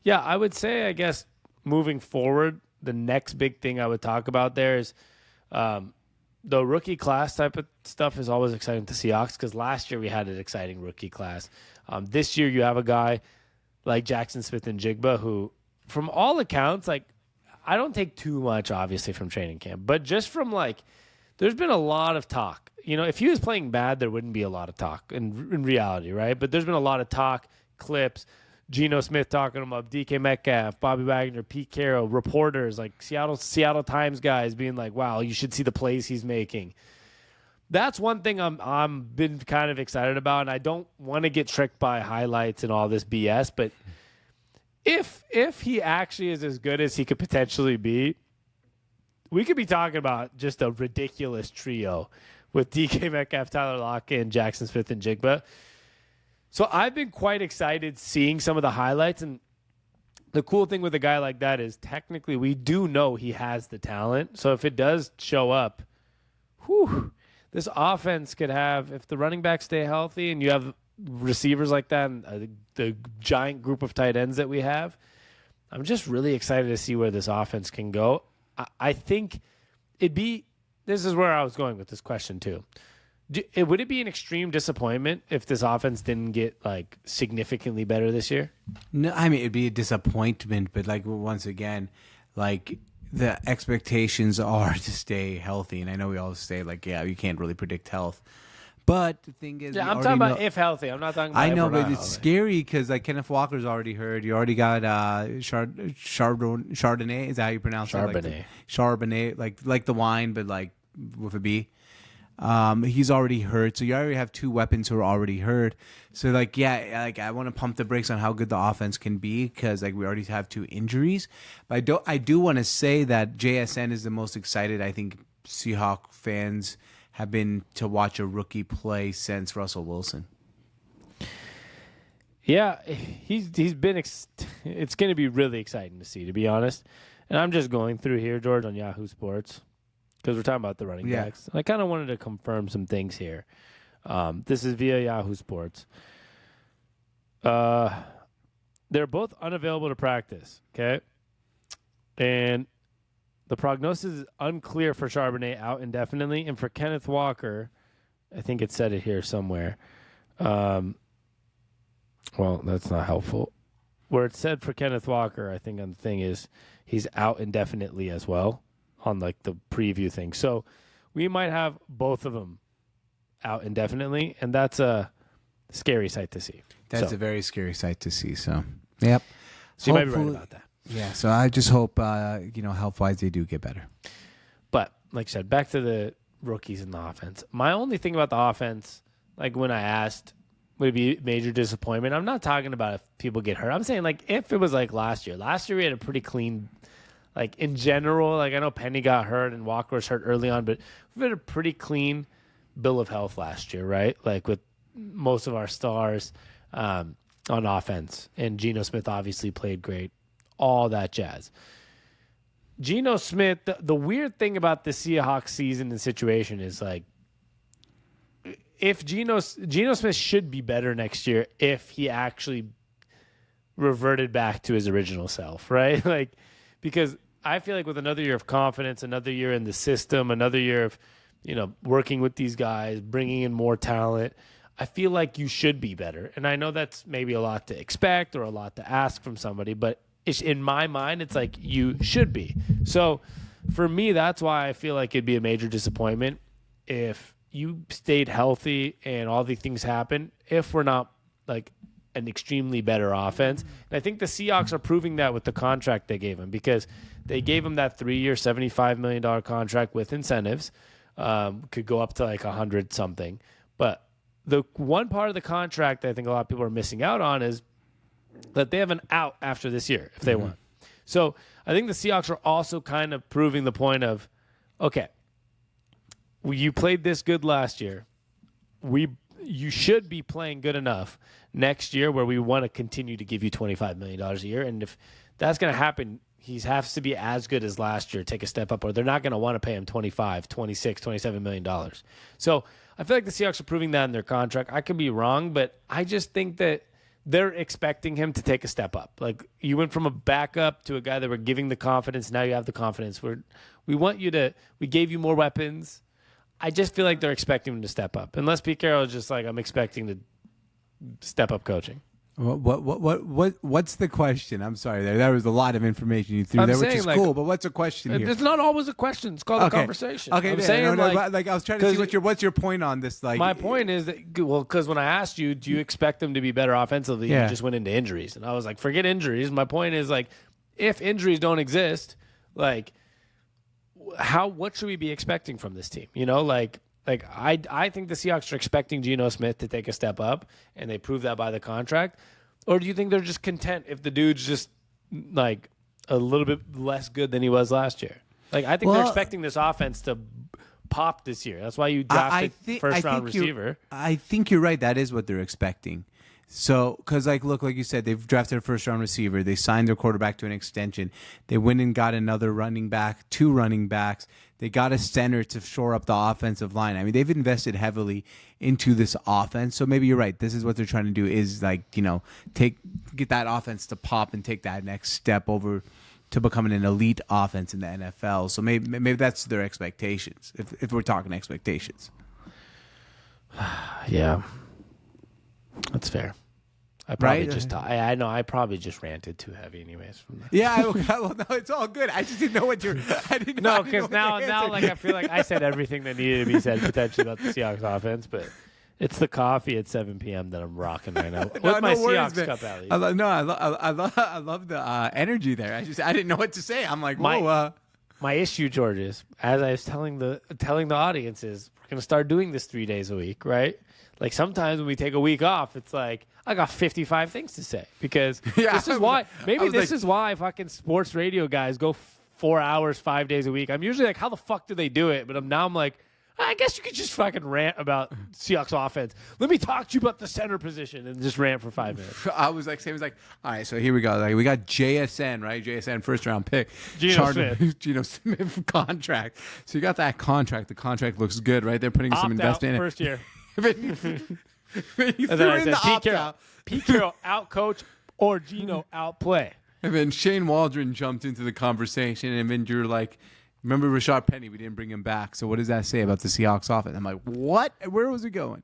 Yeah, I would say, I guess, moving forward, the next big thing I would talk about there is the rookie class type of stuff is always exciting to Seahawks because last year we had an exciting rookie class. This year you have a guy like Jackson Smith and Jigba who, from all accounts, like, I don't take too much, obviously, from training camp, but just from, like, there's been a lot of talk. You know, if he was playing bad, there wouldn't be a lot of talk in reality, right? But there's been a lot of talk, clips, Geno Smith talking him up, DK Metcalf, Bobby Wagner, Pete Carroll, reporters, like Seattle Times guys being like, wow, you should see the plays he's making. That's one thing I'm been kind of excited about, and I don't want to get tricked by highlights and all this BS, but if he actually is as good as he could potentially be, we could be talking about just a ridiculous trio with DK Metcalf, Tyler Lockett, and Jackson Smith and Jigba. So I've been quite excited seeing some of the highlights, and the cool thing with a guy like that is technically we do know he has the talent. So if it does show up, this offense could have, if the running backs stay healthy and you have receivers like that and the giant group of tight ends that we have, I'm just really excited to see where this offense can go. I think this is where I was going with this question too. Would it be an extreme disappointment if this offense didn't get like significantly better this year? No, I mean, it'd be a disappointment, but like once again, like the expectations are to stay healthy. And I know we always say like, yeah, you can't really predict health. But the thing is, yeah, I'm talking about if healthy. I'm not talking about. I know, if but not it's healthy. scary because like Kenneth Walker's already hurt. You already got Chardonnay. Is that how you pronounce Charbonnet. it? Charbonnet, like the wine, but like with a B. He's already hurt, so you already have two weapons who are already hurt. So like, yeah, like I want to pump the brakes on how good the offense can be because like we already have two injuries. But I do want to say that JSN is the most excited I think Seahawk fans have been to watch a rookie play since Russell Wilson. Yeah, he's been. It's going to be really exciting to see, to be honest. And I'm just going through here, George, on Yahoo Sports because we're talking about the running backs. I kind of wanted to confirm some things here. This is via Yahoo Sports. They're both unavailable to practice. Okay, and the prognosis is unclear for Charbonnet out indefinitely, and for Kenneth Walker, I think it said it here somewhere. Well, that's not helpful. Where it said for Kenneth Walker, I think on the thing is he's out indefinitely as well on like the preview thing. So we might have both of them out indefinitely, and that's a scary sight to see. That's a very scary sight to see. So, yep. So you might be right about that. Yeah, so I just hope, health-wise they do get better. But, like I said, back to the rookies in the offense. My only thing about the offense, like when I asked, would it be major disappointment? I'm not talking about if people get hurt. I'm saying, like, if it was like last year. Last year we had a pretty clean, like, in general, like, I know Penny got hurt and Walker was hurt early on, but we had a pretty clean bill of health last year, right? Like, with most of our stars on offense. And Geno Smith obviously played great. All that jazz. Geno Smith, the weird thing about the Seahawks season and situation is like, if Geno Smith should be better next year if he actually reverted back to his original self, right? Like, because I feel like with another year of confidence, another year in the system, another year of, working with these guys, bringing in more talent, I feel like you should be better. And I know that's maybe a lot to expect or a lot to ask from somebody, but in my mind, it's like you should be. So for me, that's why I feel like it'd be a major disappointment if you stayed healthy and all these things happen, if we're not like an extremely better offense. And I think the Seahawks are proving that with the contract they gave him because they gave him that 3-year, $75 million contract with incentives. Could go up to like 100 something. But the one part of the contract that I think a lot of people are missing out on is that they have an out after this year if they want. So I think the Seahawks are also kind of proving the point of, okay, you played this good last year. You should be playing good enough next year where we want to continue to give you $25 million a year. And if that's going to happen, he has to be as good as last year, take a step up, or they're not going to want to pay him $25, $26, $27 million. So I feel like the Seahawks are proving that in their contract. I could be wrong, but I just think that they're expecting him to take a step up. Like, you went from a backup to a guy that we're giving the confidence. Now you have the confidence. We want you to. We gave you more weapons. I just feel like they're expecting him to step up. Unless Pete Carroll is just like, I'm expecting to step up coaching. What's the question? I'm sorry, there was a lot of information you threw there, which is cool. But what's a question here? It's not always a question. It's called a conversation. Okay, I'm saying I was trying to see what's your point on this. Like, my point is that because when I asked you, do you expect them to be better offensively? You just went into injuries, and I was like, forget injuries. My point is like, if injuries don't exist, like, what should we be expecting from this team? You know, like I think the Seahawks are expecting Geno Smith to take a step up, and they prove that by the contract. Or do you think they're just content if the dude's just like a little bit less good than he was last year? Like, I think they're expecting this offense to pop this year. That's why you drafted first-round receiver. I think you're right. That is what they're expecting. So, because like you said, they've drafted a first-round receiver. They signed their quarterback to an extension. They went and got another running back, 2 running backs. They got a center to shore up the offensive line. I mean, they've invested heavily into this offense. So maybe you're right. This is what they're trying to do is like, get that offense to pop and take that next step over to becoming an elite offense in the NFL. So maybe that's their expectations, if we're talking expectations. Yeah, that's fair. I probably just ranted too heavy, anyways. From that. Yeah, well, no, it's all good. I just didn't know what you're. I didn't know. No, because now, like, I feel like I said everything that needed to be said potentially about the Seahawks offense, but it's the coffee at 7 p.m. that I'm rocking right now with my Seahawks cup alley. I love the energy there. I didn't know what to say. I'm like, whoa. My issue, George, is as I was telling the audience is we're gonna start doing this 3 days a week, right? Like, sometimes when we take a week off, it's like, I got 55 things to say because this is why. Maybe this is why fucking sports radio guys go 4 hours, 5 days a week. I'm usually like, how the fuck do they do it? But I'm like, I guess you could just fucking rant about Seahawks offense. Let me talk to you about the center position and just rant for 5 minutes. I was like, all right, so here we go. Like, we got JSN, right? JSN first round pick. Geno Smith contract. So you got that contract. The contract looks good, right? They're putting some investment in it. First year. You threw in the opt-out. Pete Carroll out-coach or Geno out-play. And then Shane Waldron jumped into the conversation, and then you're like, remember Rashad Penny? We didn't bring him back. So what does that say about the Seahawks offense? I'm like, what? Where was it going?